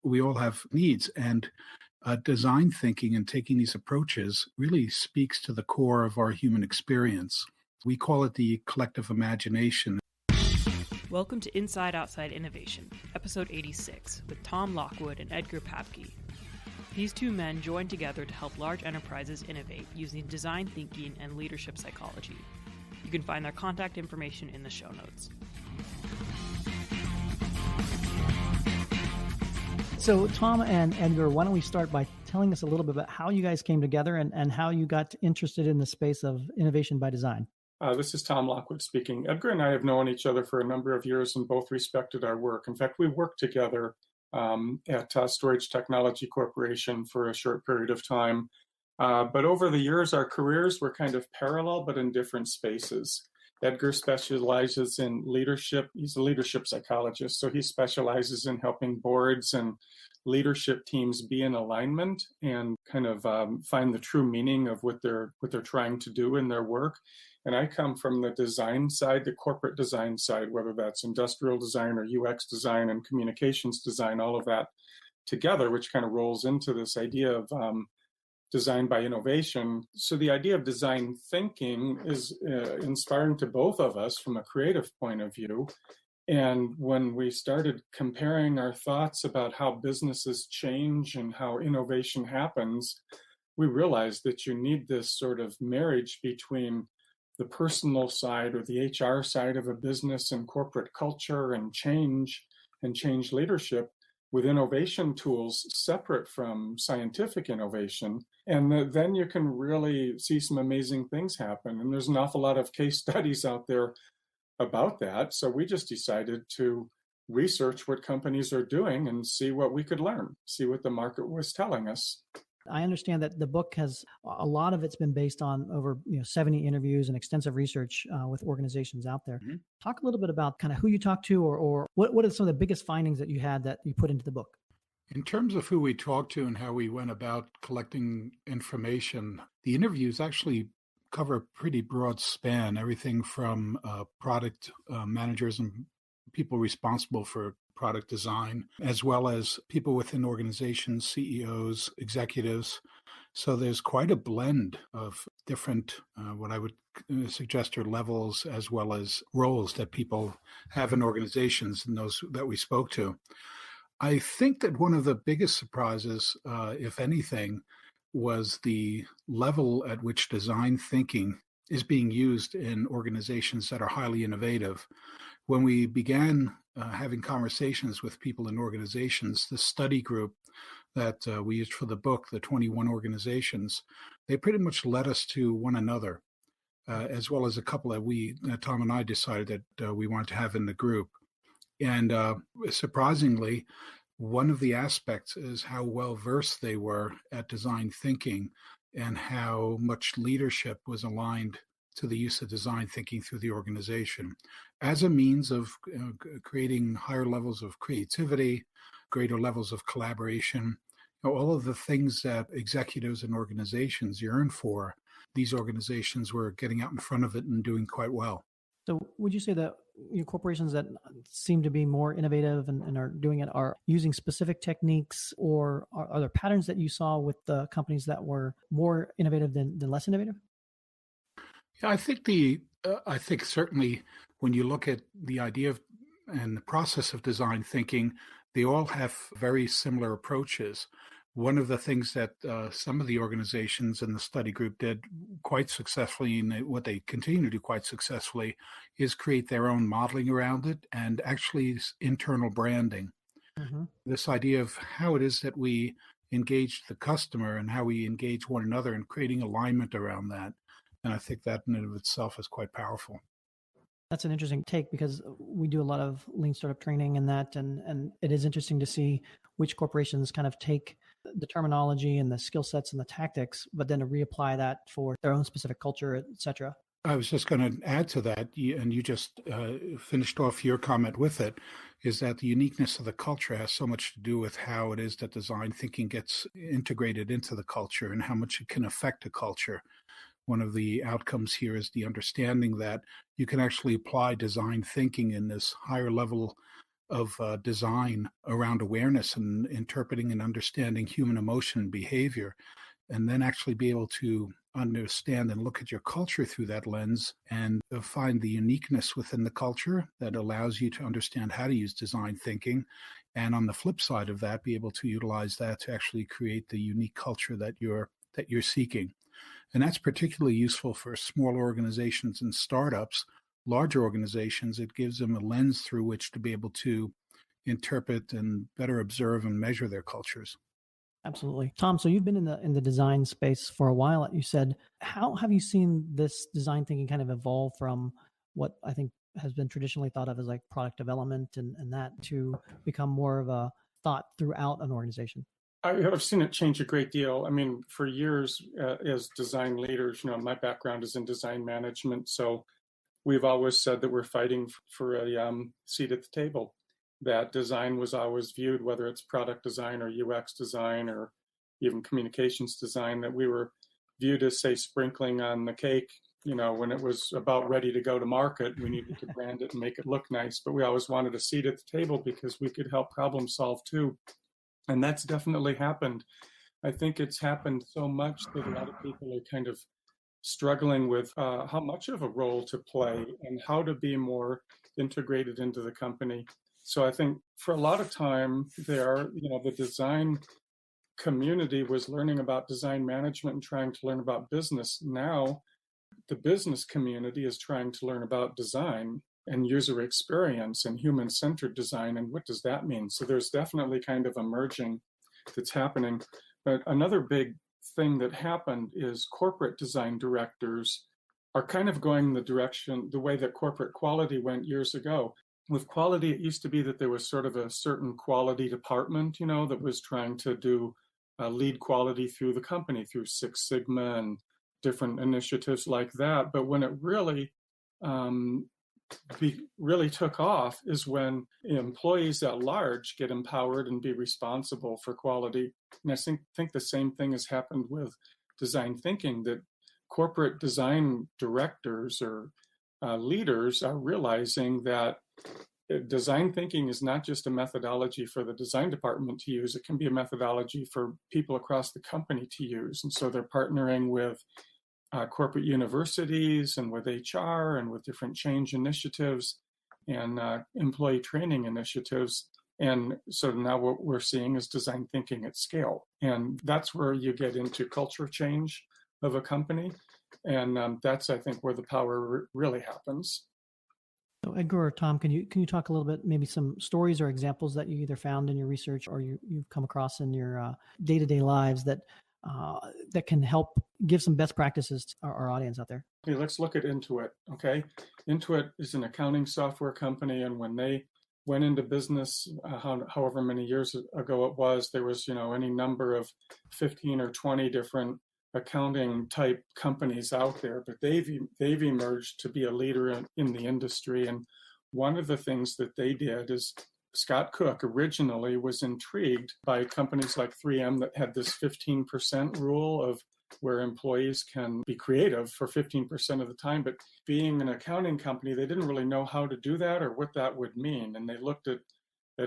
we all have needs. And design thinking and taking these approaches really speaks to the core of our human experience. We call it the collective imagination. Welcome to Inside Outside Innovation, episode 86, with Tom Lockwood and Edgar Papke. These two men join together to help large enterprises innovate using design thinking and leadership psychology. You can find their contact information in the show notes. So Tom and Edgar, why don't we start by telling us a little bit about how you guys came together and how you got interested in the space of innovation by design? This is Tom Lockwood speaking. Edgar and I have known each other for a number of years and both respected our work. In fact, we worked together at Storage Technology Corporation for a short period of time. But over the years, our careers were kind of parallel, but in different spaces. Edgar specializes in leadership. He's a leadership psychologist, so he specializes in helping boards and leadership teams be in alignment and kind of find the true meaning of what they're trying to do in their work. And I come from the design side, the corporate design side, whether that's industrial design or UX design and communications design, all of that together, which kind of rolls into this idea of design by innovation. So the idea of design thinking is inspiring to both of us from a creative point of view. And when we started comparing our thoughts about how businesses change and how innovation happens, we realized that you need this sort of marriage between the personal side or the HR side of a business and corporate culture and change leadership with innovation tools separate from scientific innovation. And then you can really see some amazing things happen. And there's an awful lot of case studies out there about that. So we just decided to research what companies are doing and see what we could learn, see what the market was telling us. I understand that the book has a lot of it's been based on over 70 interviews and extensive research with organizations out there. Mm-hmm. Talk a little bit about kind of who you talked to or what are some of the biggest findings that you had that you put into the book? In terms of who we talked to and how we went about collecting information, the interviews actually cover a pretty broad span, everything from product managers and people responsible for product design, as well as people within organizations, CEOs, executives. So there's quite a blend of different, what I would suggest are levels as well as roles that people have in organizations and those that we spoke to. I think that one of the biggest surprises, if anything, was the level at which design thinking is being used in organizations that are highly innovative. When we began having conversations with people in organizations, the study group that we used for the book, the 21 organizations, they pretty much led us to one another, as well as a couple that Tom and I decided that we wanted to have in the group. And surprisingly, one of the aspects is how well versed they were at design thinking and how much leadership was aligned to the use of design thinking through the organization as a means of creating higher levels of creativity, greater levels of collaboration, all of the things that executives and organizations yearn for. These organizations were getting out in front of it and doing quite well. So would you say that corporations that seem to be more innovative and are doing it are using specific techniques, or are there patterns that you saw with the companies that were more innovative than less innovative? Yeah, I think certainly when you look at the idea of and the process of design thinking, they all have very similar approaches. One of the things that some of the organizations in the study group did quite successfully, and what they continue to do quite successfully, is create their own modeling around it and actually internal branding. Mm-hmm. This idea of how it is that we engage the customer and how we engage one another and creating alignment around that. And I think that in and of itself is quite powerful. That's an interesting take because we do a lot of lean startup training and that, and it is interesting to see which corporations kind of take the terminology and the skill sets and the tactics, but then to reapply that for their own specific culture, et cetera. I was just going to add to that, and you just finished off your comment with it, is that the uniqueness of the culture has so much to do with how it is that design thinking gets integrated into the culture and how much it can affect a culture. One of the outcomes here is the understanding that you can actually apply design thinking in this higher level of design around awareness and interpreting and understanding human emotion and behavior, and then actually be able to understand and look at your culture through that lens and find the uniqueness within the culture that allows you to understand how to use design thinking. And on the flip side of that, be able to utilize that to actually create the unique culture that you're seeking. And that's particularly useful for small organizations and startups. Larger organizations, it gives them a lens through which to be able to interpret and better observe and measure their cultures. Absolutely. Tom, so you've been in the design space for a while, you said. How have you seen this design thinking kind of evolve from what I think has been traditionally thought of as like product development and that to become more of a thought throughout an organization? I've seen it change a great deal. I mean, for years as design leaders, my background is in design management. So we've always said that we're fighting for a seat at the table. That design was always viewed, whether it's product design or UX design or even communications design, that we were viewed as, say, sprinkling on the cake. When it was about ready to go to market, we needed to brand it and make it look nice. But we always wanted a seat at the table because we could help problem solve too. And that's definitely happened. I think it's happened so much that a lot of people are kind of struggling with how much of a role to play and how to be more integrated into the company. So I think for a lot of time there, the design community was learning about design management and trying to learn about business. Now, the business community is trying to learn about design and user experience and human-centered design, and what does that mean? So there's definitely kind of a merging that's happening. But another big thing that happened is corporate design directors are kind of going the way that corporate quality went years ago. With quality, it used to be that there was sort of a certain quality department, that was trying to do lead quality through the company, through Six Sigma and different initiatives like that. But when it really took off is when employees at large get empowered and be responsible for quality. And I think the same thing has happened with design thinking, that corporate design directors or leaders are realizing that design thinking is not just a methodology for the design department to use, it can be a methodology for people across the company to use. And so they're partnering with corporate universities and with HR and with different change initiatives and employee training initiatives. And so now what we're seeing is design thinking at scale. And that's where you get into culture change of a company. And that's, I think, where the power really happens. So Edgar or Tom, can you talk a little bit, maybe some stories or examples that you either found in your research or you've come across in your day-to-day lives that can help give some best practices to our audience out there? Okay, let's look at Intuit. Okay, Intuit is an accounting software company, and when they went into business, however many years ago it was, there was any number of 15 or 20 different accounting type companies out there, but they've emerged to be a leader in the industry. And one of the things that they did is Scott Cook originally was intrigued by companies like 3M that had this 15% rule of where employees can be creative for 15% of the time. But being an accounting company, they didn't really know how to do that or what that would mean. And they looked at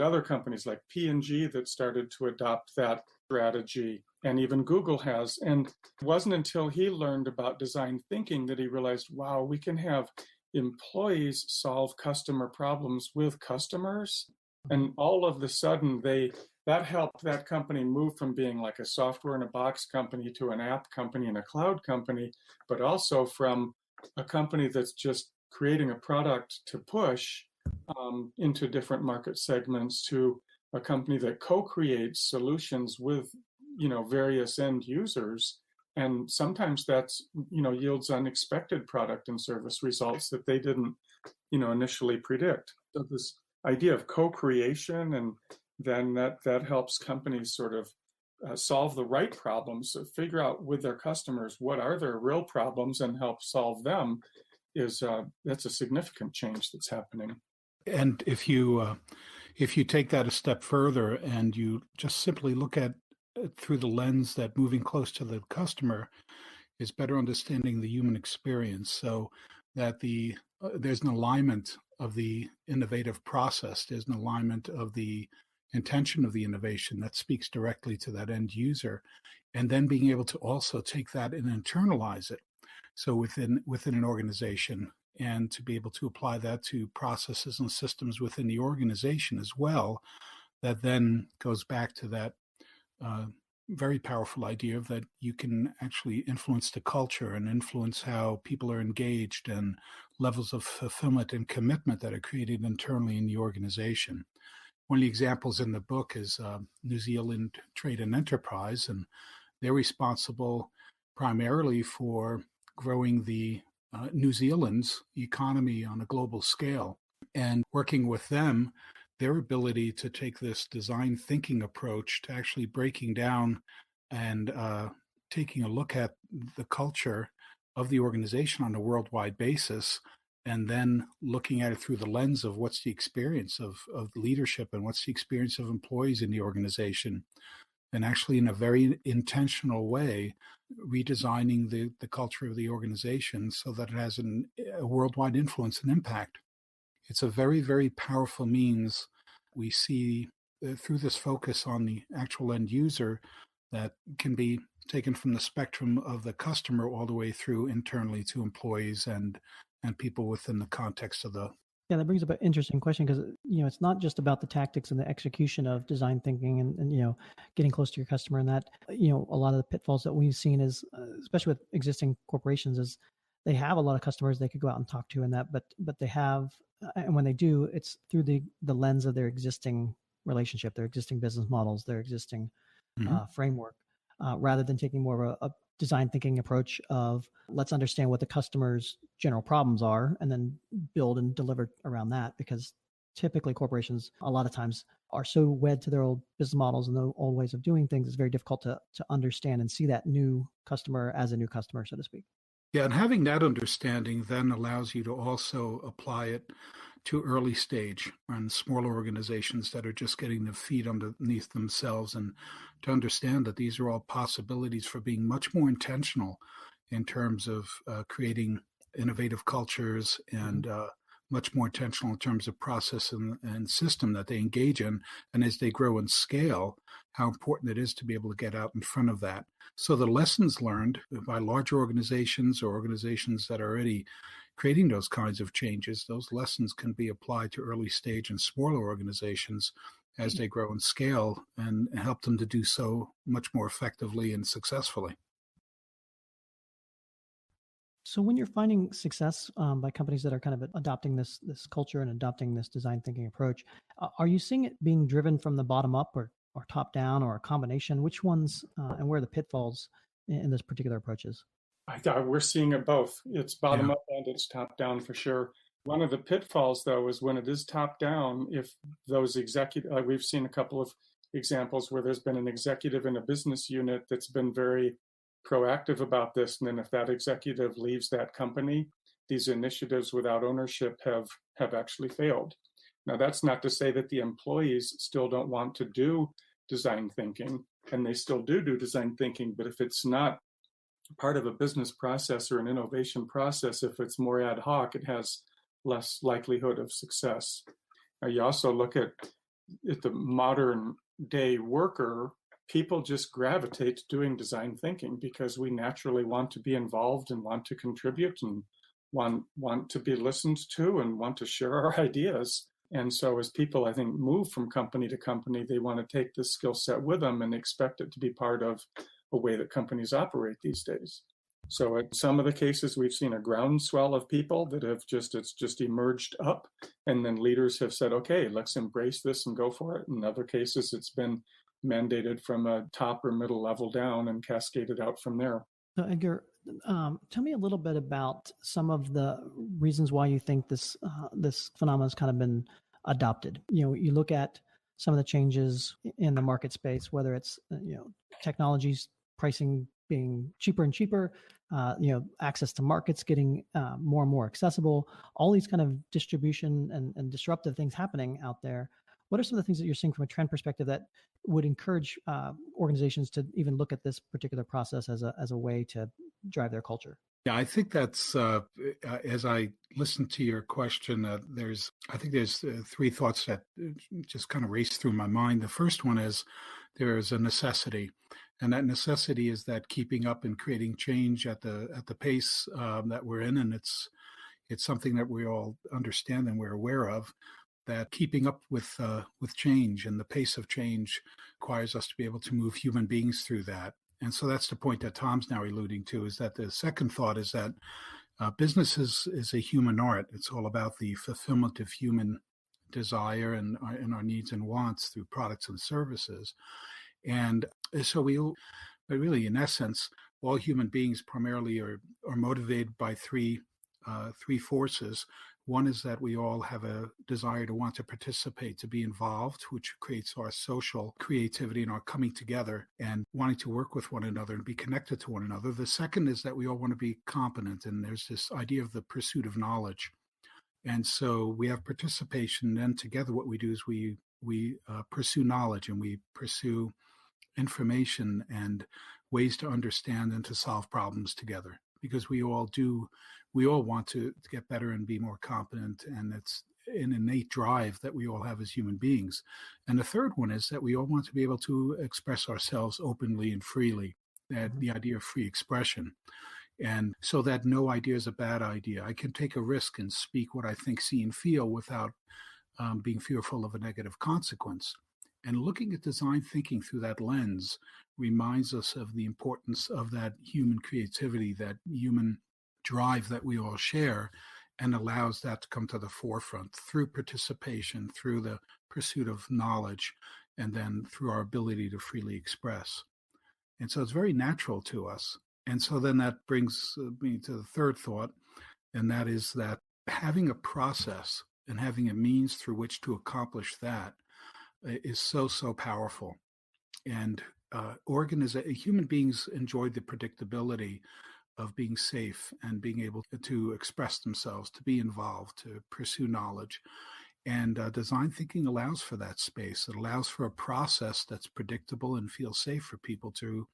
other companies like P&G that started to adopt that strategy, and even Google has. And it wasn't until he learned about design thinking that he realized, wow, we can have employees solve customer problems with customers. And all of a sudden, that helped that company move from being like a software in a box company to an app company and a cloud company, but also from a company that's just creating a product to push into different market segments to a company that co-creates solutions with various end users. And sometimes that's yields unexpected product and service results that they didn't initially predict. So this idea of co-creation, and then that helps companies sort of solve the right problems, so figure out with their customers what are their real problems and help solve them, that's a significant change that's happening. And if you take that a step further and you just simply look at it through the lens that moving close to the customer is better understanding the human experience, so that there's an alignment of the innovative process. There's an alignment of the intention of the innovation that speaks directly to that end user, and then being able to also take that and internalize it. So within an organization, and to be able to apply that to processes and systems within the organization as well, that then goes back to that very powerful idea of that you can actually influence the culture and influence how people are engaged and levels of fulfillment and commitment that are created internally in the organization. One of the examples in the book is New Zealand Trade and Enterprise, and they're responsible primarily for growing the New Zealand's economy on a global scale. And working with them, their ability to take this design thinking approach to actually breaking down and taking a look at the culture of the organization on a worldwide basis, and then looking at it through the lens of what's the experience of leadership and what's the experience of employees in the organization, and actually in a very intentional way redesigning the culture of the organization so that it has a worldwide influence and impact. It's a very, very powerful means. We see through this focus on the actual end user that can be taken from the spectrum of the customer all the way through internally to employees and people within the context of the. Yeah, that brings up an interesting question because, it's not just about the tactics and the execution of design thinking and getting close to your customer, and that, a lot of the pitfalls that we've seen is, especially with existing corporations, is they have a lot of customers they could go out and talk to and that, but they have, and when they do, it's through the lens of their existing relationship, their existing business models, their existing framework, rather than taking more of a design thinking approach of let's understand what the customer's general problems are and then build and deliver around that. Because typically corporations a lot of times are so wed to their old business models and the old ways of doing things, it's very difficult to understand and see that new customer as a new customer, so to speak. Yeah, and having that understanding then allows you to also apply it to early stage and smaller organizations that are just getting their feet underneath themselves, and to understand that these are all possibilities for being much more intentional in terms of creating innovative cultures and much more intentional in terms of process and system that they engage in. And as they grow and scale, how important it is to be able to get out in front of that. So the lessons learned by larger organizations or organizations that are already creating those kinds of changes, those lessons can be applied to early stage and smaller organizations as they grow and scale, and help them to do so much more effectively and successfully. So when you're finding success by companies that are kind of adopting this culture and adopting this design thinking approach, are you seeing it being driven from the bottom up or top down, or a combination? Which ones and where are the pitfalls in this particular approaches? I thought we're seeing it both. It's bottom up and it's top down for sure. One of the pitfalls, though, is when it is top down, if those executive, we've seen a couple of examples where there's been an executive in a business unit that's been very proactive about this. And then if that executive leaves that company, these initiatives without ownership have actually failed. Now, that's not to say that the employees still don't want to do design thinking, and they still do design thinking, but if it's not part of a business process or an innovation process, if it's more ad hoc, it has less likelihood of success. Now, you also look at the modern day worker, people just gravitate to doing design thinking because we naturally want to be involved and want to contribute and want to be listened to and want to share our ideas. And so as people, I think, move from company to company, they want to take this skill set with them and expect it to be part of a way that companies operate these days. So in some of the cases, we've seen a groundswell of people that it's just emerged up, and then leaders have said, okay, let's embrace this and go for it. In other cases, it's been mandated from a top or middle level down and cascaded out from there. So Edgar, tell me a little bit about some of the reasons why you think this phenomenon has kind of been adopted. You look at some of the changes in the market space, whether it's technologies, pricing being cheaper and cheaper, access to markets getting more and more accessible, all these kind of distribution and disruptive things happening out there. What are some of the things that you're seeing from a trend perspective that would encourage organizations to even look at this particular process as a way to drive their culture? Yeah, I think that's as I listen to your question, I think there's three thoughts that just kind of race through my mind. The first one is there is a necessity, and that necessity is that keeping up and creating change at the pace that we're in, and it's something that we all understand and we're aware of. That keeping up with change and the pace of change requires us to be able to move human beings through that. And so that's the point that Tom's now alluding to, is that the second thought is that business is a human art. It's all about the fulfillment of human desire and our needs and wants through products and services. And so but really, in essence, all human beings primarily are motivated by three forces. One is that we all have a desire to want to participate, to be involved, which creates our social creativity and our coming together and wanting to work with one another and be connected to one another. The second is that we all want to be competent, and there's this idea of the pursuit of knowledge. And so we have participation, and then together what we do is we pursue knowledge, and we pursue information and ways to understand and to solve problems together, because we all want to get better and be more competent, and it's an innate drive that we all have as human beings. And the third one is that we all want to be able to express ourselves openly and freely, that the idea of free expression. And so that no idea is a bad idea. I can take a risk and speak what I think, see, and feel without being fearful of a negative consequence. And looking at design thinking through that lens reminds us of the importance of that human creativity, that human drive that we all share, and allows that to come to the forefront through participation, through the pursuit of knowledge, and then through our ability to freely express. And so it's very natural to us. And so then that brings me to the third thought, and that is that having a process and having a means through which to accomplish that is so powerful. And human beings enjoy the predictability of being safe and being able to express themselves, to be involved, to pursue knowledge. And design thinking allows for that space. It allows for a process that's predictable and feels safe for people to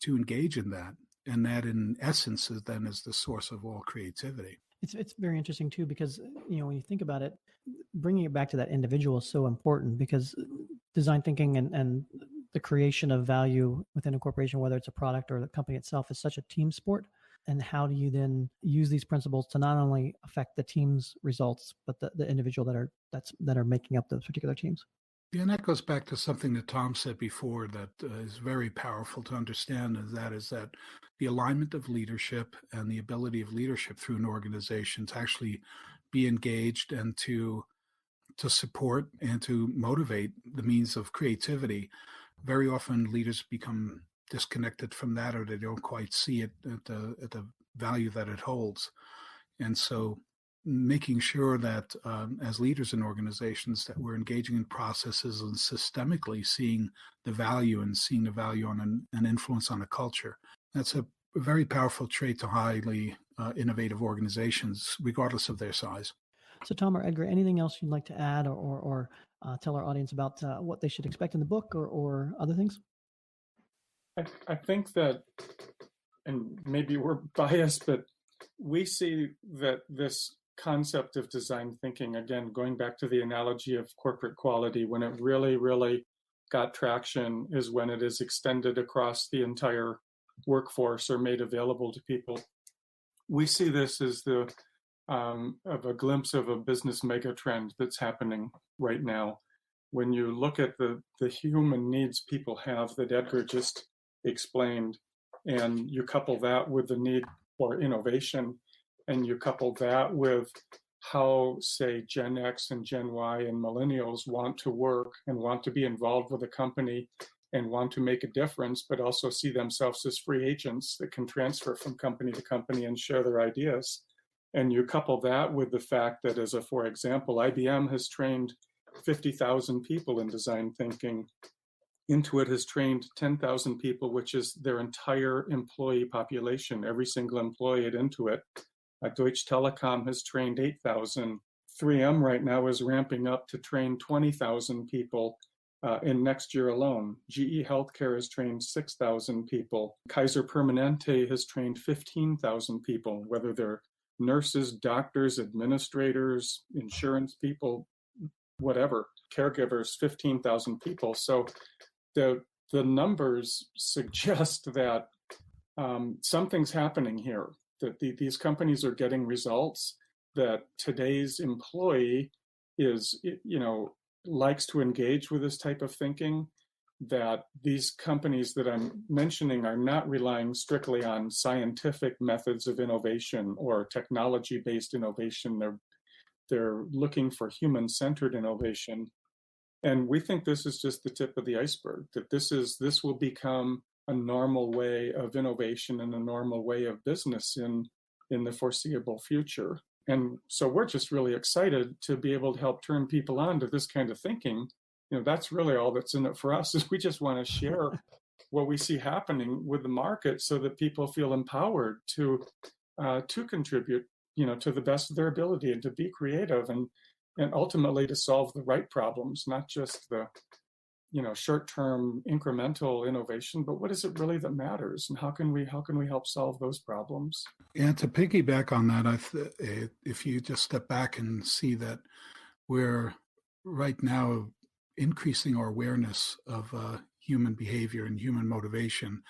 engage in that. And that, in essence, is the source of all creativity. It's very interesting too, because when you think about it, bringing it back to that individual is so important, because design thinking and the creation of value within a corporation, whether it's a product or the company itself, is such a team sport. And how do you then use these principles to not only affect the team's results, but the individual that are making up those particular teams? Yeah, and that goes back to something that Tom said before that is very powerful to understand, and that is that the alignment of leadership and the ability of leadership through an organization to actually be engaged and to support and to motivate the means of creativity. Very often leaders become disconnected from that, or they don't quite see it at the value that it holds. And so making sure that as leaders in organizations that we're engaging in processes and systemically seeing the value on an influence on a culture. That's a very powerful trait to highly innovative organizations, regardless of their size. So Tom or Edgar, anything else you'd like to add or tell our audience about what they should expect in the book or other things? I think that, and maybe we're biased, but we see that this concept of design thinking, again, going back to the analogy of corporate quality, when it really, really got traction is when it is extended across the entire workforce or made available to people. We see this as of a glimpse of a business megatrend that's happening right now. When you look at the human needs people have that Edgar just explained, and you couple that with the need for innovation, and you couple that with how, say, Gen X and Gen Y and millennials want to work and want to be involved with a company and want to make a difference, but also see themselves as free agents that can transfer from company to company and share their ideas. And you couple that with the fact that, for example, IBM has trained 50,000 people in design thinking. Intuit has trained 10,000 people, which is their entire employee population, every single employee at Intuit. Deutsche Telekom has trained 8,000. 3M right now is ramping up to train 20,000 people. in next year alone. GE Healthcare has trained 6,000 people. Kaiser Permanente has trained 15,000 people, whether they're nurses, doctors, administrators, insurance people, whatever, caregivers, 15,000 people. So the numbers suggest that something's happening here, that these companies are getting results, that today's employee is, likes to engage with this type of thinking, that these companies that I'm mentioning are not relying strictly on scientific methods of innovation or technology-based innovation. They're looking for human-centered innovation. And we think this is just the tip of the iceberg, that this will become a normal way of innovation and a normal way of business in the foreseeable future. And so we're just really excited to be able to help turn people on to this kind of thinking. That's really all that's in it for us, is we just want to share what we see happening with the market so that people feel empowered to contribute, to the best of their ability and to be creative and ultimately to solve the right problems, not just the, short-term incremental innovation, but what is it really that matters, and how can we help solve those problems? And to piggyback on that, if you just step back and see that we're right now increasing our awareness of human behavior and human motivation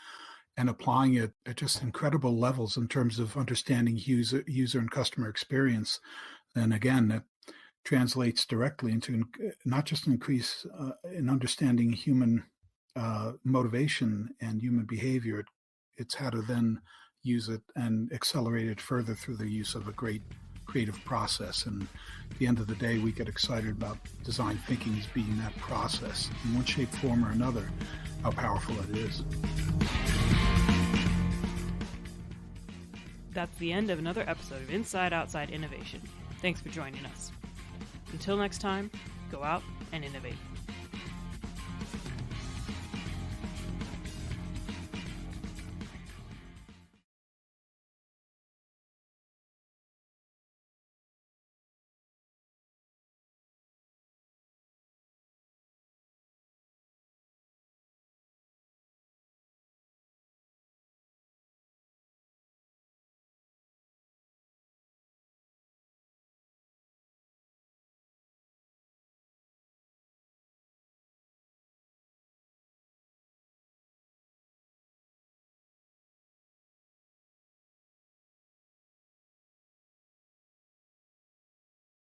and applying it at just incredible levels in terms of understanding user and customer experience, then again, that translates directly into not just an increase in understanding human motivation and human behavior, it's how to then use it and accelerate it further through the use of a great creative process. And at the end of the day, we get excited about design thinking as being that process in one shape, form, or another, how powerful it is. That's the end of another episode of Inside Outside Innovation. Thanks for joining us. Until next time, go out and innovate.